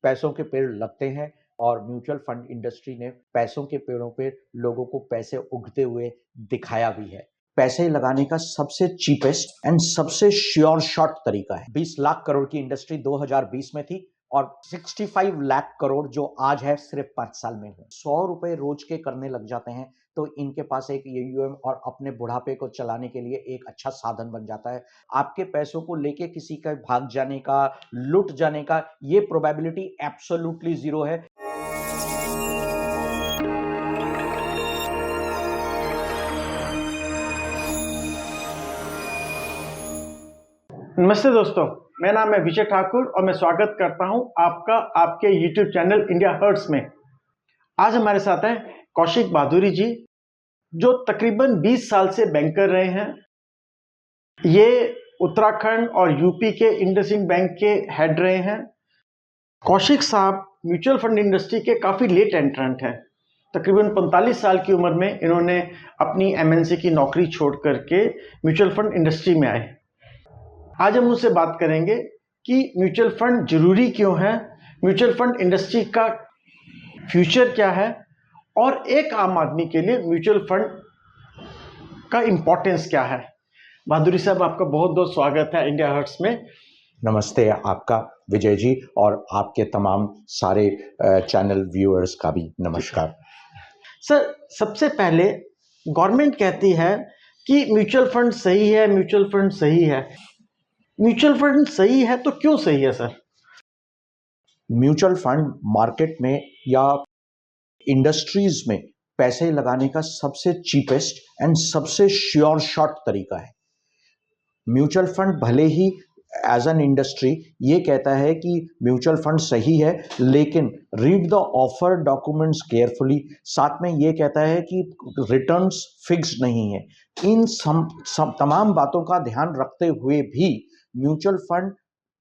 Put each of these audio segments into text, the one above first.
पैसों के पेड़ लगते हैं और म्यूचुअल फंड इंडस्ट्री ने पैसों के पेड़ों पे लोगों को पैसे उगते हुए दिखाया भी है। पैसे लगाने का सबसे चीपेस्ट एंड सबसे श्योर शॉट तरीका है। 20 लाख करोड़ की इंडस्ट्री 2020 में थी और 65 लाख करोड़ जो आज है सिर्फ 5 साल में है। 100 रुपए रोज के करने लग जाते हैं तो इनके पास एक AUM और अपने बुढ़ापे को चलाने के लिए एक अच्छा साधन बन जाता है। आपके पैसों को लेके किसी का भाग जाने का, लुट जाने का ये प्रोबेबिलिटी एब्सोल्युटली जीरो है। नमस्ते दोस्तों, मेरा नाम है विजय ठाकुर और मैं स्वागत करता हूं आपका आपके YouTube चैनल इंडिया हर्ट्स में। आज हमारे साथ हैं कौशिक बादुरी जी, जो तकरीबन 20 साल से बैंकर रहे हैं। ये उत्तराखंड और यूपी के इंडसइंड बैंक के हेड रहे हैं। कौशिक साहब म्यूचुअल फंड इंडस्ट्री के काफ़ी लेट एंट्रेंट हैं। तकरीबन 45 साल की उम्र में इन्होंने अपनी MNC की नौकरी छोड़ करके म्यूचुअल फंड इंडस्ट्री में आए। आज हम उनसे बात करेंगे कि म्यूचुअल फंड जरूरी क्यों है, म्यूचुअल फंड इंडस्ट्री का फ्यूचर क्या है और एक आम आदमी के लिए म्यूचुअल फंड का इम्पोर्टेंस क्या है। बादुरी साहब, आपका बहुत बहुत स्वागत है इंडिया हर्ट्स में। नमस्ते आपका विजय जी, और आपके तमाम सारे चैनल व्यूअर्स का भी नमस्कार। सर, सबसे पहले गवर्नमेंट कहती है कि म्यूचुअल फंड सही है, म्यूचुअल फंड सही है। म्यूचुअल फंड सही है तो क्यों सही है सर? म्यूचुअल फंड मार्केट में या इंडस्ट्रीज में पैसे लगाने का सबसे चीपेस्ट एंड सबसे श्योर शॉट तरीका है। म्यूचुअल फंड भले ही एज एन इंडस्ट्री ये कहता है कि म्यूचुअल फंड सही है, लेकिन read the offer documents carefully, साथ में ये कहता है कि रिटर्न्स फिक्स नहीं है। इन तमाम बातों का ध्यान रखते हुए भी म्यूचुअल फंड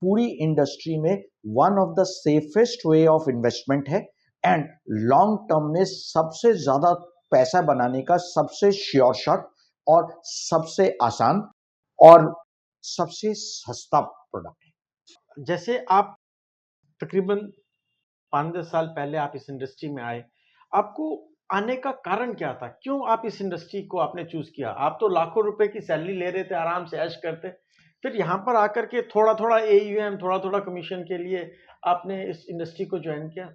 पूरी इंडस्ट्री में one of the safest way of investment है एंड लॉन्ग टर्म में सबसे ज्यादा पैसा बनाने का सबसे श्योर शॉट और सबसे आसान और सबसे सस्ता प्रोडक्ट है। जैसे आप तकरीबन 5-10 साल पहले आप इस इंडस्ट्री में आए, आपको आने का कारण क्या था? क्यों आप इस इंडस्ट्री को आपने चूज किया? आप तो लाखों रुपए की सैलरी ले रहे थे, आराम से ऐश करते, फिर यहाँ पर आकर के थोड़ा थोड़ा AUM, थोड़ा थोड़ा कमीशन के लिए आपने इस इंडस्ट्री को ज्वाइन किया।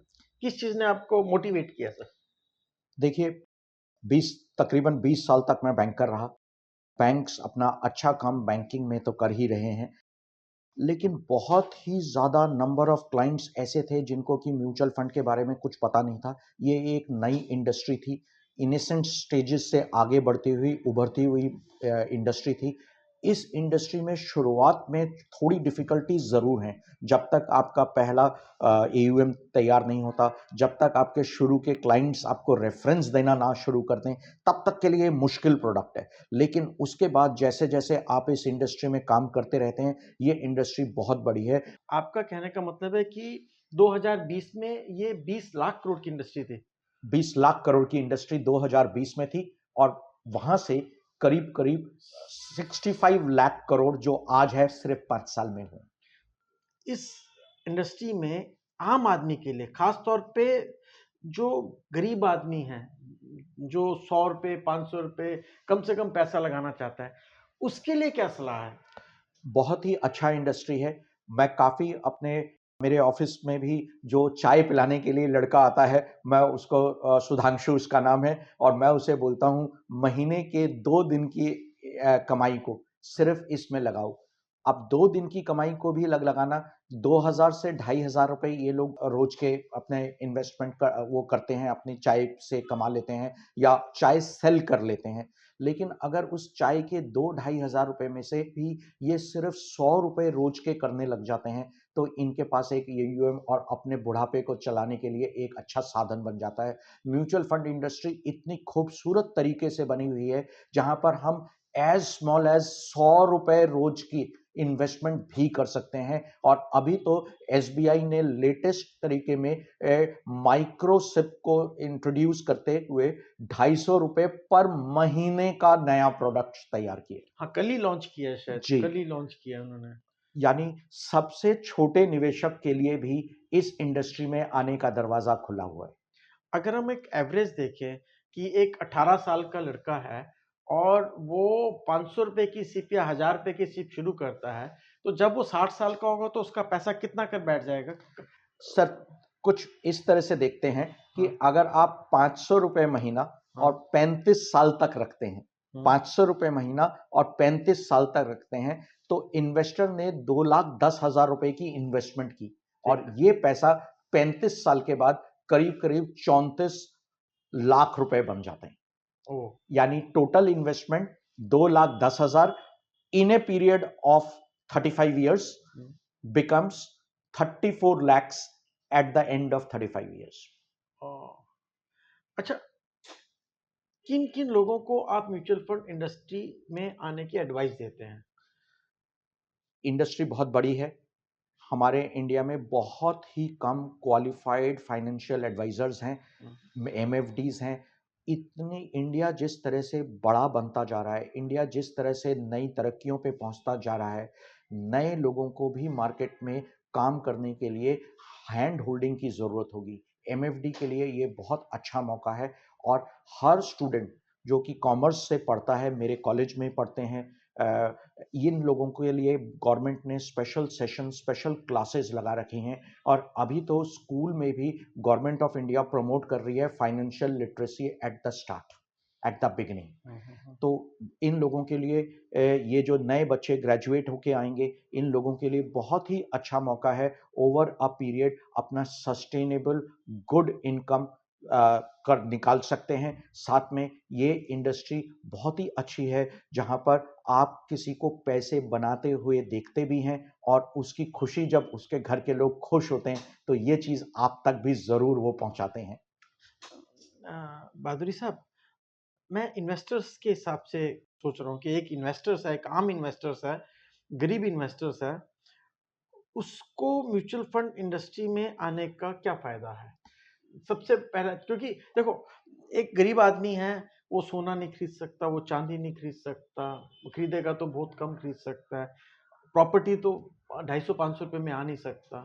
किस चीज ने आपको मोटिवेट किया सर? देखिए, तकरीबन 20 साल तक मैं बैंकर रहा। बैंक्स अपना अच्छा काम बैंकिंग में तो कर ही रहे हैं, लेकिन बहुत ही ज़्यादा नंबर ऑफ क्लाइंट्स ऐसे थे जिनको कि म्यूचुअल फंड के बारे में कुछ पता नहीं था। ये एक नई इंडस्ट्री थी, इनिसेंट स्टेजेस से आगे बढ़ती हुई उभरती हुई इंडस्ट्री थी। इस इंडस्ट्री में शुरुआत में थोड़ी डिफ़िकल्टीज ज़रूर हैं। जब तक आपका पहला AUM तैयार नहीं होता, जब तक आपके शुरू के क्लाइंट्स आपको रेफरेंस देना ना शुरू कर दें, तब तक के लिए मुश्किल प्रोडक्ट है। लेकिन उसके बाद जैसे जैसे आप इस इंडस्ट्री में काम करते रहते हैं, ये इंडस्ट्री बहुत बड़ी है। आपका कहने का मतलब है कि 2020 में ये 20 लाख करोड़ की इंडस्ट्री थी। 20 लाख करोड़ की इंडस्ट्री 2020 में थी और वहां से करीब करीब 65 लाख करोड़ जो आज है सिर्फ 5 साल में है। इस इंडस्ट्री में आम आदमी के लिए, खास तौर पे जो गरीब आदमी है, जो 100 रुपये 500 रुपये कम से कम पैसा लगाना चाहता है, उसके लिए क्या सलाह है? बहुत ही अच्छा इंडस्ट्री है। मैं काफ़ी मेरे ऑफिस में भी जो चाय पिलाने के लिए लड़का आता है, मैं उसको सुधांशु उसका नाम है, और मैं उसे बोलता हूँ महीने के 2 दिन की कमाई को सिर्फ इसमें लगाओ। अब 2 दिन की कमाई को भी लगाना 2000 से 2500 रुपए ये लोग रोज के अपने इन्वेस्टमेंट वो करते हैं, अपनी चाय से कमा लेते हैं या चाय सेल कर लेते हैं। लेकिन अगर उस चाय के 2-2500 रुपए में से भी ये सिर्फ 100 रुपए रोज के करने लग जाते हैं, तो इनके पास एक AUM और अपने बुढ़ापे को चलाने के लिए एक अच्छा साधन बन जाता है। म्यूचुअल फंड इंडस्ट्री इतनी खूबसूरत तरीके से बनी हुई है जहां पर हम एज स्मॉल एज 100 रुपए रोज की इन्वेस्टमेंट भी कर सकते हैं। और अभी तो SBI ने लेटेस्ट तरीके में माइक्रो सिप को इंट्रोड्यूस करते हुए 250 रुपए पर महीने का नया प्रोडक्ट तैयार किए। हाँ, कल ही लॉन्च किया है, शायद जी, कल ही लॉन्च किया है उन्होंने। यानी सबसे छोटे निवेशक के लिए भी इस इंडस्ट्री में आने का दरवाजा खुला हुआ है। अगर हम एक एवरेज देखें कि एक 18 साल का लड़का है और वो 500 रुपए की सिप या 1000 रुपए की सिप शुरू करता है, तो जब वो 60 साल का होगा तो उसका पैसा कितना कर बैठ जाएगा? सर, कुछ इस तरह से देखते हैं कि हाँ, अगर आप 500 रुपए महीना हाँ, और 35 साल तक रखते हैं, हाँ, 500 रुपए महीना और 35 साल तक रखते हैं, तो इन्वेस्टर ने 2,10,000 रुपए की इन्वेस्टमेंट की और ठीक। ये पैसा 35 साल के बाद करीब-करीब 34 लाख रुपए बन जाते हैं। ओह! यानी total investment 2,10,000 in a period of 35 years hmm, becomes 34 lakhs at the end of 35 years. ओह! अच्छा, किन-किन लोगों को आप म्यूचुअल फंड इंडस्ट्री में आने की एडवाइस देते हैं? इंडस्ट्री बहुत बड़ी है। हमारे इंडिया में बहुत ही कम क्वालिफाइड फाइनेंशियल एडवाइजर्स हैं, हुँ, एमएफडीज हैं। इतनी इंडिया जिस तरह से बड़ा बनता जा रहा है, इंडिया जिस तरह से नई तरक्कियों पे पहुंचता जा रहा है, नए लोगों को भी मार्केट में काम करने के लिए हैंड होल्डिंग की ज़रूरत होगी। एमएफडी के लिए ये बहुत अच्छा मौका है और हर स्टूडेंट जो कि कॉमर्स से पढ़ता है, मेरे कॉलेज में पढ़ते हैं, इन लोगों के लिए गवर्नमेंट ने स्पेशल सेशन, स्पेशल क्लासेस लगा रखी हैं और अभी तो स्कूल में भी गवर्नमेंट ऑफ इंडिया प्रमोट कर रही है financial literacy at the start, at the beginning. हुँ, हुँ, हुँ। तो इन लोगों के लिए ये जो नए बच्चे ग्रेजुएट होके आएंगे, इन लोगों के लिए बहुत ही अच्छा मौका है ओवर अ पीरियड अपना सस्टेनेबल गुड इनकम कर निकाल सकते हैं। साथ में ये इंडस्ट्री बहुत ही अच्छी है जहाँ पर आप किसी को पैसे बनाते हुए देखते भी हैं और उसकी खुशी जब उसके घर के लोग खुश होते हैं तो ये चीज़ आप तक भी ज़रूर वो पहुँचाते हैं। बहादुरी साहब, मैं इन्वेस्टर्स के हिसाब से सोच रहा हूँ कि एक इन्वेस्टर्स है, एक आम इन्वेस्टर्स है, गरीब इन्वेस्टर्स है, उसको म्यूचुअल फंड इंडस्ट्री में आने का क्या फ़ायदा है? सबसे पहला क्योंकि देखो, एक गरीब आदमी है, वो सोना नहीं खरीद सकता, वो चांदी नहीं खरीद सकता, वो खरीदेगा तो बहुत कम खरीद सकता है, प्रॉपर्टी तो 250-500 रुपए में आ नहीं सकता।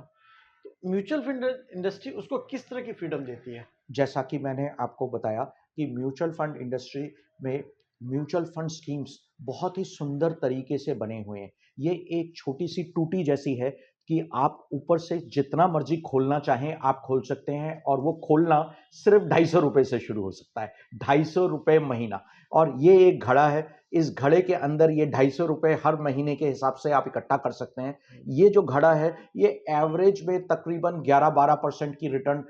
तो म्यूचुअल फंड इंडस्ट्री उसको किस तरह की फ्रीडम देती है? जैसा कि मैंने आपको बताया कि म्यूचुअल फंड इंडस्ट्री में म्यूचुअल फंड स्कीम्स बहुत ही सुंदर तरीके से बने हुए हैं। ये एक छोटी सी टूटी जैसी है कि आप ऊपर से जितना मर्जी खोलना चाहें आप खोल सकते हैं और वो खोलना सिर्फ 250 रुपये से शुरू हो सकता है। 250 रुपये महीना और ये एक घड़ा है। इस घड़े के अंदर ये 250 रुपये हर महीने के हिसाब से आप इकट्ठा कर सकते हैं। ये जो घड़ा है ये एवरेज में तकरीबन 11-12% की रिटर्न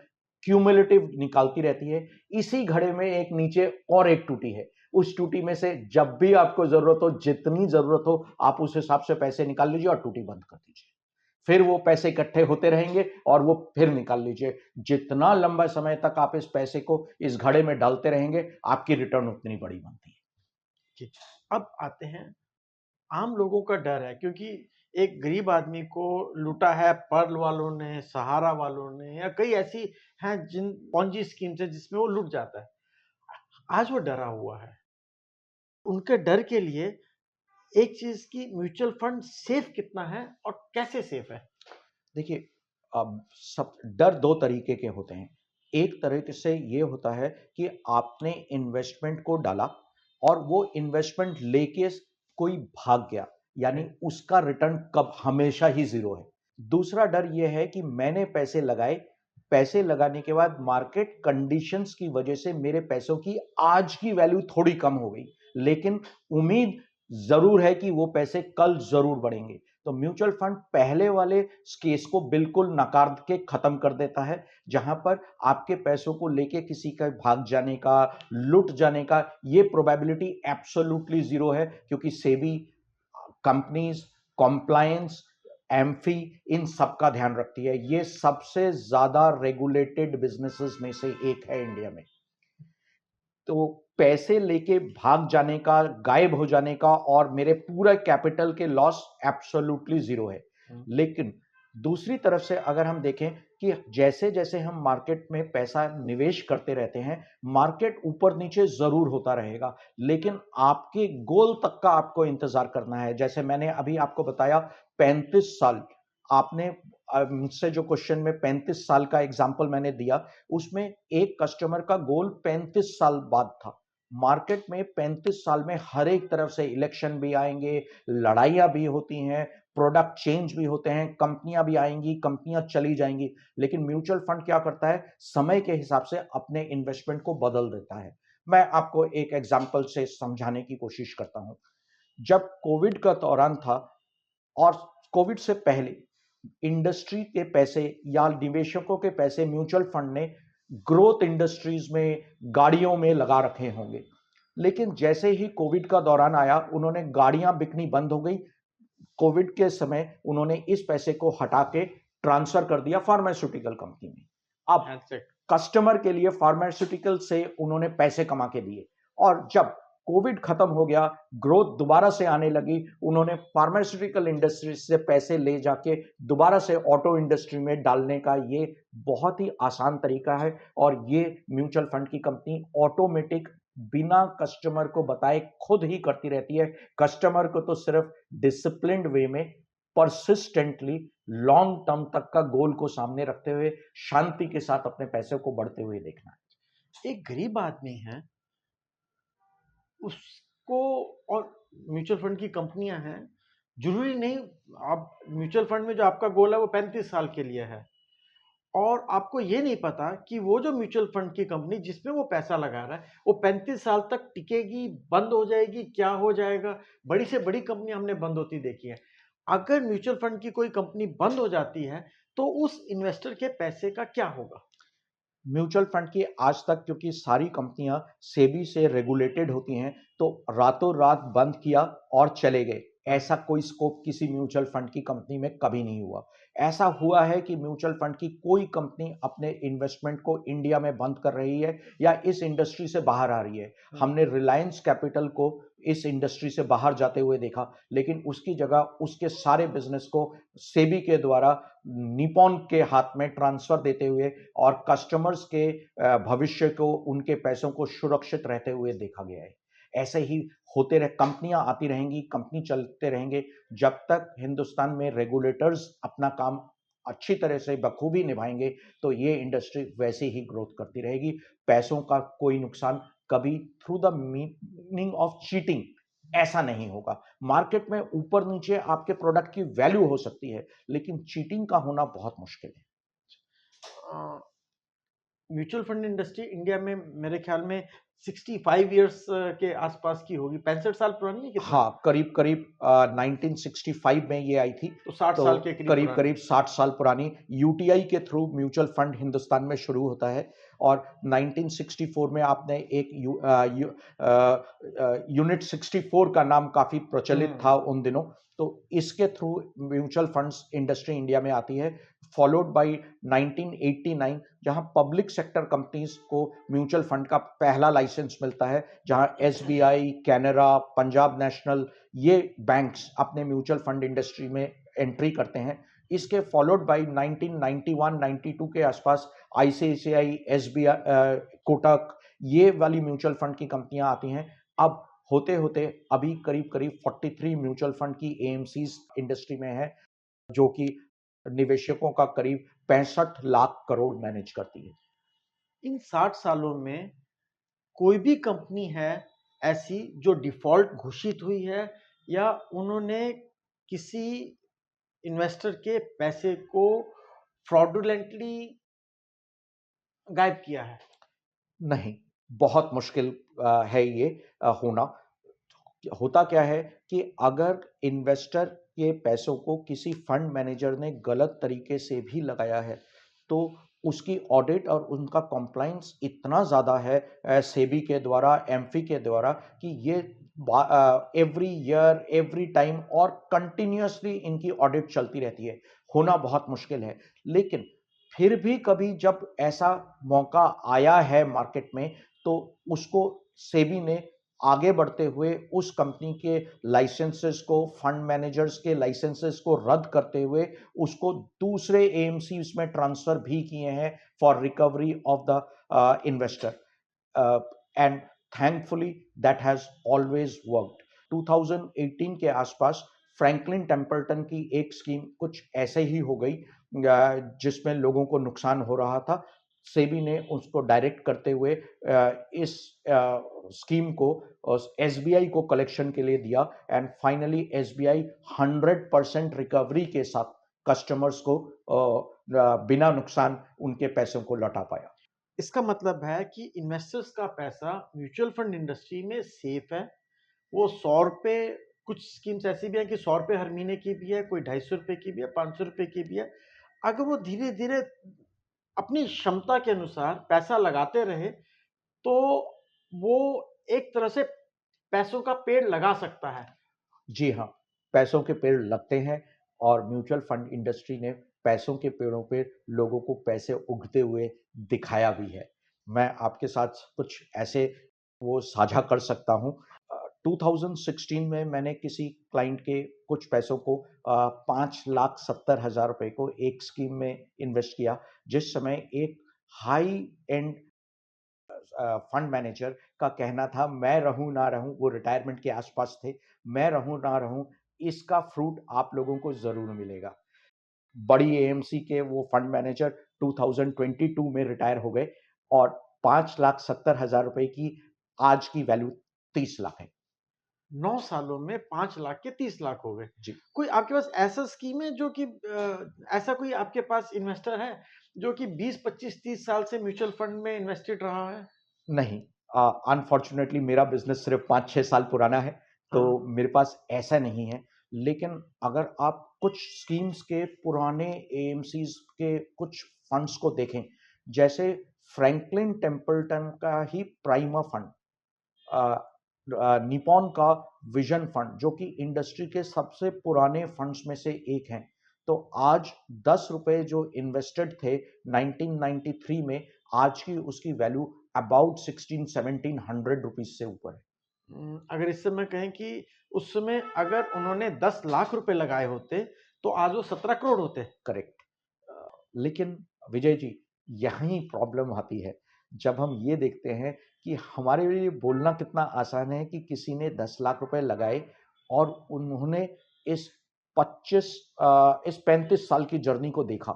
क्यूमुलेटिव निकालती रहती है। इसी घड़े में एक नीचे और एक टूटी है। उस टूटी में से जब भी आपको ज़रूरत हो, जितनी ज़रूरत हो, आप उस हिसाब से पैसे निकाल लीजिए और टूटी बंद कर दीजिए। फिर वो पैसे इकट्ठे होते रहेंगे और वो फिर निकाल लीजिए। जितना लंबा समय तक आप इस पैसे को इस घड़े में डालते रहेंगे, आपकी रिटर्न उतनी बड़ी बनती है। जी। अब आते हैं, आम लोगों का डर है क्योंकि एक गरीब आदमी को लूटा है पर्ल वालों ने, सहारा वालों ने या कई ऐसी हैं जिन पोंजी स्कीम्स है जिसमें वो लुट जाता है। आज वो डरा हुआ है। उनके डर के लिए एक चीज़ कि म्यूचुअल फंड सेफ कितना है और कैसे सेफ है? देखिए, अब सब डर 2 तरीके के होते हैं। एक तरीके से ये होता है कि आपने इन्वेस्टमेंट को डाला और वो इन्वेस्टमेंट लेके कोई भाग गया, यानी उसका रिटर्न कब हमेशा ही ज़ीरो है। दूसरा डर ये है कि मैंने पैसे लगाए, पैसे लगाने के बाद मार्केट कंडीशंस की वजह से मेरे पैसों की आज की वैल्यू थोड़ी कम हो गई, लेकिन उम्मीद ज़रूर है कि वो पैसे कल ज़रूर बढ़ेंगे। तो म्यूचुअल फंड पहले वाले केस को बिल्कुल नकार के खत्म कर देता है, जहां पर आपके पैसों को लेके किसी का भाग जाने का, लुट जाने का ये प्रोबेबिलिटी एब्सोल्युटली जीरो है, क्योंकि सेबी कंपनीज, कॉम्प्लायंस, एम्फी इन सब का ध्यान रखती है। ये सबसे ज्यादा रेगुलेटेड बिजनेसेस में से एक है इंडिया में। तो पैसे लेके भाग जाने का, गायब हो जाने का और मेरे पूरा कैपिटल के लॉस एब्सोल्युटली जीरो है। हुँ। लेकिन दूसरी तरफ से अगर हम देखें कि जैसे-जैसे हम मार्केट में पैसा निवेश करते रहते हैं, मार्केट ऊपर-नीचे ज़रूर होता रहेगा, लेकिन आपके गोल तक का आपको इंतज़ार करना है। जैसे मैंने अभी आपको बताया 35 साल, आपने मुझसे जो क्वेश्चन में 35 साल का एग्ज़ाम्पल मैंने दिया, उसमें एक कस्टमर का गोल 35 साल बाद था। मार्केट में 35 साल में हर एक तरफ से इलेक्शन भी आएँगे, लड़ाइयाँ भी होती हैं, प्रोडक्ट चेंज भी होते हैं, कंपनियां भी आएंगी, कंपनियां चली जाएंगी, लेकिन म्यूचुअल फंड क्या करता है, समय के हिसाब से अपने इन्वेस्टमेंट को बदल देता है। मैं आपको एक एग्जांपल से समझाने की कोशिश करता हूं। जब कोविड का दौरान था और कोविड से पहले इंडस्ट्री के पैसे या निवेशकों के पैसे म्यूचुअल फंड ने ग्रोथ इंडस्ट्रीज में, गाड़ियों में लगा रखे होंगे, लेकिन जैसे ही कोविड का दौरान आया, उन्होंने गाड़ियां बिकनी बंद हो गई। कोविड के समय उन्होंने इस पैसे को हटा के ट्रांसफर कर दिया फार्मास्यूटिकल कंपनी में। अब कस्टमर के लिए फार्मास्यूटिकल से उन्होंने पैसे कमा के दिए, और जब कोविड खत्म हो गया, ग्रोथ दोबारा से आने लगी, उन्होंने फार्मास्यूटिकल इंडस्ट्री से पैसे ले जाके दोबारा से ऑटो इंडस्ट्री में डालने का ये बहुत ही आसान तरीका है। और ये म्यूचुअल फंड की कंपनी ऑटोमेटिक, बिना कस्टमर को बताए खुद ही करती रहती है। कस्टमर को तो सिर्फ डिसिप्लिन्ड वे में, परसिस्टेंटली, लॉन्ग टर्म तक का गोल को सामने रखते हुए शांति के साथ अपने पैसे को बढ़ते हुए देखना है। एक गरीब आदमी है, उसको, और म्यूचुअल फंड की कंपनियां हैं, जरूरी नहीं आप म्यूचुअल फंड में जो आपका गोल है वो 35 साल के लिए है, और आपको ये नहीं पता कि वो जो म्यूचुअल फंड की कंपनी जिसमें वो पैसा लगा रहा है वो 35 साल तक टिकेगी, बंद हो जाएगी, क्या हो जाएगा। बड़ी से बड़ी कंपनी हमने बंद होती देखी है। अगर म्यूचुअल फंड की कोई कंपनी बंद हो जाती है तो उस इन्वेस्टर के पैसे का क्या होगा? म्यूचुअल फंड की आज तक, क्योंकि सारी कंपनियां सेबी से रेगुलेटेड होती हैं, तो रातों रात बंद किया और चले गए, ऐसा कोई स्कोप किसी म्यूचुअल फंड की कंपनी में कभी नहीं हुआ। ऐसा हुआ है कि म्यूचुअल फंड की कोई कंपनी अपने इन्वेस्टमेंट को इंडिया में बंद कर रही है या इस इंडस्ट्री से बाहर आ रही है। हमने रिलायंस कैपिटल को इस इंडस्ट्री से बाहर जाते हुए देखा, लेकिन उसकी जगह उसके सारे बिजनेस को सेबी के द्वारा निपॉन के हाथ में ट्रांसफर देते हुए और कस्टमर्स के भविष्य को, उनके पैसों को सुरक्षित रहते हुए देखा गया है। ऐसे ही होते रहे, कंपनियां आती रहेंगी, कंपनी चलते रहेंगे, जब तक हिंदुस्तान में रेगुलेटर्स अपना काम अच्छी तरह से बखूबी निभाएंगे, तो ये इंडस्ट्री वैसे ही ग्रोथ करती रहेगी। पैसों का कोई नुकसान कभी through the meaning of cheating ऐसा नहीं होगा। मार्केट में ऊपर नीचे आपके प्रोडक्ट की वैल्यू हो सकती है, लेकिन चीटिंग का होना बहुत मुश्किल है। म्यूचुअल फंड इंडस्ट्री इंडिया में मेरे ख्याल में 65 इयर्स के आसपास की होगी, 65 साल पुरानी है कितना? हाँ, करीब करीब 1965 में ये आई थी, तो 60 साल के करीब करीब पुरानी। करीब 60 साल पुरानी। यूटीआई के थ्रू म्यूचुअल फंड हिंदुस्तान में शुरू होता है, और 1964 में आपने एक यूनिट 64 का नाम काफी प्रचलित था उन दिनों, तो इसके through mutual funds industry India में आती है। फॉलोड बाय 1989, जहां पब्लिक सेक्टर कंपनीज को म्यूचुअल फंड का पहला लाइसेंस मिलता है, जहां एसबीआई, कैनरा, पंजाब नेशनल, ये बैंक्स अपने म्यूचुअल फंड इंडस्ट्री में एंट्री करते हैं। इसके फॉलोड बाय 1991-92 के आसपास आईसीआईसीआई, एसबीआई, कोटक, ये वाली म्यूचुअल फंड की कंपनियां आती हैं। अब होते होते अभी करीब करीब 43 म्यूचुअल फंड की एएमसीज इंडस्ट्री में है, जो कि निवेशकों का करीब 65 लाख करोड़ मैनेज करती है। इन 60 सालों में कोई भी कंपनी है ऐसी जो डिफॉल्ट घोषित हुई है, या उन्होंने किसी इन्वेस्टर के पैसे को फ्रॉडुलेंटली गायब किया है? नहीं, बहुत मुश्किल है ये होना। होता क्या है कि अगर इन्वेस्टर के पैसों को किसी फंड मैनेजर ने गलत तरीके से भी लगाया है, तो उसकी ऑडिट और उनका कंप्लायंस इतना ज़्यादा है सेबी के द्वारा, एमफी के द्वारा, कि ये एवरी ईयर, एवरी टाइम और कंटिन्यूअसली इनकी ऑडिट चलती रहती है। होना बहुत मुश्किल है, लेकिन फिर भी कभी जब ऐसा मौका आया है मार्केट में, तो उसको सेबी ने आगे बढ़ते हुए उस कंपनी के लाइसेंसेस को, फंड मैनेजर्स के लाइसेंसेस को रद्द करते हुए उसको दूसरे एएमसीज में ट्रांसफर भी किए हैं for recovery of the investor, and thankfully that has always worked. 2018 के आसपास फ्रैंकलिन टेम्पल्टन की एक स्कीम कुछ ऐसे ही हो गई जिसमें लोगों को नुकसान हो रहा था। सेबी ने उसको डायरेक्ट करते हुए इस स्कीम को एसबीआई को कलेक्शन के लिए दिया, एंड फाइनली एसबीआई 100% रिकवरी के साथ कस्टमर्स को बिना नुकसान उनके पैसों को लौटा पाया। इसका मतलब है कि इन्वेस्टर्स का पैसा म्यूचुअल फंड इंडस्ट्री में सेफ है। वो 100 रुपये, कुछ स्कीम्स ऐसी भी हैं कि 100 रुपये हर महीने की भी है, कोई 250 रुपये की भी है, 500 रुपये की भी है। अगर वो धीरे धीरे अपनी क्षमता के अनुसार पैसा लगाते रहे तो वो एक तरह से पैसों का पेड़ लगा सकता है। जी हाँ, पैसों के पेड़ लगते हैं और म्यूचुअल फंड इंडस्ट्री ने पैसों के पेड़ों पे लोगों को पैसे उगते हुए दिखाया भी है। मैं आपके साथ कुछ ऐसे वो साझा कर सकता हूँ। 2016 में मैंने किसी क्लाइंट के कुछ पैसों को 5,70,000 रुपए को एक स्कीम में इन्वेस्ट किया, जिस समय एक हाई एंड फंड मैनेजर का कहना था, मैं रहूं ना रहूं, वो रिटायरमेंट के आसपास थे, मैं रहूं ना रहूं, इसका फ्रूट आप लोगों को जरूर मिलेगा। बड़ी एएमसी के वो फंड मैनेजर 2022 में रिटायर हो गए और 5,70,000 रुपए की आज की वैल्यू 30 लाख है। 9 सालों में 5 लाख के 30 लाख हो गए। जी। कोई आपके पास ऐसा स्कीम है जो कि ऐसा कोई आपके पास इन्वेस्टर है जो कि 20, 25, 30 साल से म्यूचुअल फंड में इन्वेस्टेड रहा है? नहीं, अनफॉर्चुनेटली मेरा बिजनेस सिर्फ 5-6 साल पुराना है, तो हाँ। मेरे पास ऐसा नहीं है। लेकिन अगर आप कुछ स्कीम्स के पुराने एएमसीज के कुछ फंड्स को देखें, जैसे फ्रैंकलिन टेम्पल्टन का ही प्राइमा फंड, निपॉन का विजन फंड, जो कि इंडस्ट्री के सबसे पुराने फंड्स में से एक हैं, तो आज 10 रुपए जो इन्वेस्टेड थे 1993 में, आज की उसकी वैल्यू अबाउट 16-1700 रुपीज से ऊपर है। अगर इस समय कहें कि उस समय अगर उन्होंने 10 लाख रुपए लगाए होते तो आज वो 17 करोड़ होते। करेक्ट। लेकिन विजय जी, यहीं प्रॉब्लम आती है जब हम ये देखते हैं कि हमारे लिए बोलना कितना आसान है कि किसी ने 10 लाख रुपए लगाए और उन्होंने इस 35 साल की जर्नी को देखा।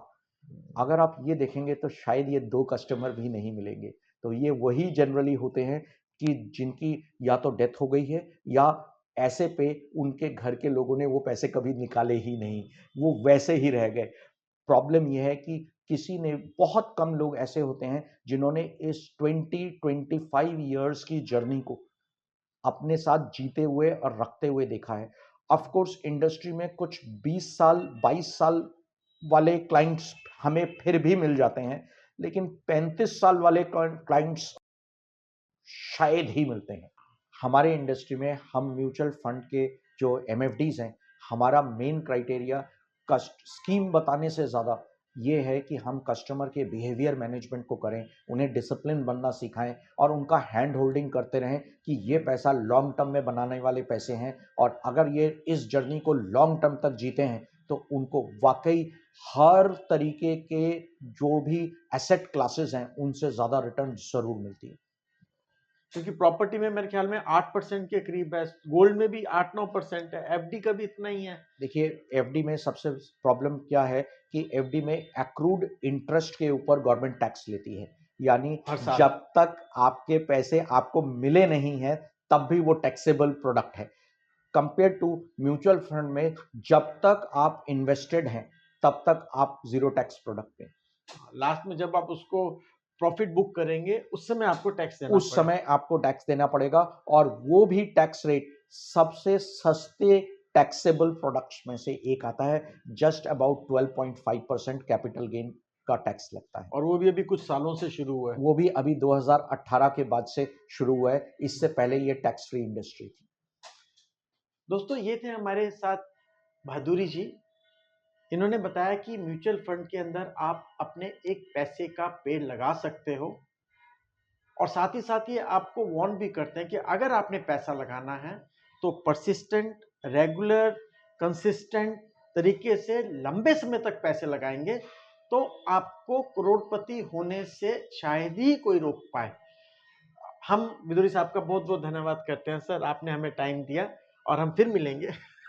अगर आप ये देखेंगे तो शायद ये 2 कस्टमर भी नहीं मिलेंगे। तो ये वही जनरली होते हैं कि जिनकी या तो डेथ हो गई है या ऐसे पे उनके घर के लोगों ने वो पैसे कभी निकाले ही नहीं, वो वैसे ही रह गए। प्रॉब्लम ये है कि किसी ने, बहुत कम लोग ऐसे होते हैं जिन्होंने इस 20-25 इयर्स की जर्नी को अपने साथ जीते हुए और रखते हुए देखा है। ऑफ कोर्स इंडस्ट्री में कुछ 20 साल 22 साल वाले क्लाइंट्स हमें फिर भी मिल जाते हैं, लेकिन 35 साल वाले क्लाइंट्स शायद ही मिलते हैं। हमारे इंडस्ट्री में हम म्यूचुअल फंड के जो एमएफडीज हैं, हमारा मेन क्राइटेरिया कस्ट स्कीम बताने से ज़्यादा ये है कि हम कस्टमर के बिहेवियर मैनेजमेंट को करें, उन्हें डिसिप्लिन बनना सिखाएं और उनका हैंड होल्डिंग करते रहें कि ये पैसा लॉन्ग टर्म में बनाने वाले पैसे हैं, और अगर ये इस जर्नी को लॉन्ग टर्म तक जीते हैं तो उनको वाकई हर तरीके के जो भी एसेट क्लासेस हैं उनसे ज़्यादा रिटर्न ज़रूर मिलती है। क्योंकि प्रॉपर्टी में मेरे ख्याल में 8% के करीब है, गोल्ड में भी 8-9% है, एफडी का भी इतना ही है। देखिए, एफडी में सबसे प्रॉब्लम क्या है कि एफडी में एक्रूड इंटरेस्ट के ऊपर गवर्नमेंट टैक्स लेती है, यानी हर साल। जब तक आपके पैसे आपको मिले नहीं हैं तब भी वो टैक्सेबल प्रोडक्ट है। कंपेयर टू म्यूचुअल फंड में जब तक आप इन्वेस्टेड हैं तब तक आप जीरो टैक्स प्रोडक्ट पे, लास्ट में जब आप उसको प्रॉफिट बुक करेंगे उस समय आपको टैक्स देना उस पड़ेगा। समय आपको टैक्स देना पड़ेगा, और वो भी टैक्स रेट सबसे सस्ते टैक्सेबल प्रोडक्ट्स में से एक आता है। जस्ट अबाउट 12.5% कैपिटल गेन का टैक्स लगता है, और वो भी अभी कुछ सालों से शुरू हुआ है। वो भी अभी 2018 के बाद से शुरू हुआ है, इससे पहले ये टैक्स फ्री इंडस्ट्री थी। दोस्तों, ये थे हमारे साथ भादुरी जी। इन्होंने बताया कि म्यूचुअल फंड के अंदर आप अपने एक पैसे का पेड़ लगा सकते हो और साथ ही आपको वार्न भी करते हैं कि अगर आपने पैसा लगाना है तो परसिस्टेंट, रेगुलर, कंसिस्टेंट तरीके से लंबे समय तक पैसे लगाएंगे तो आपको करोड़पति होने से शायद ही कोई रोक पाए। हम विदुरी साहब का बहुत बहुत धन्यवाद करते हैं सर, आपने हमें टाइम दिया और हम फिर मिलेंगे।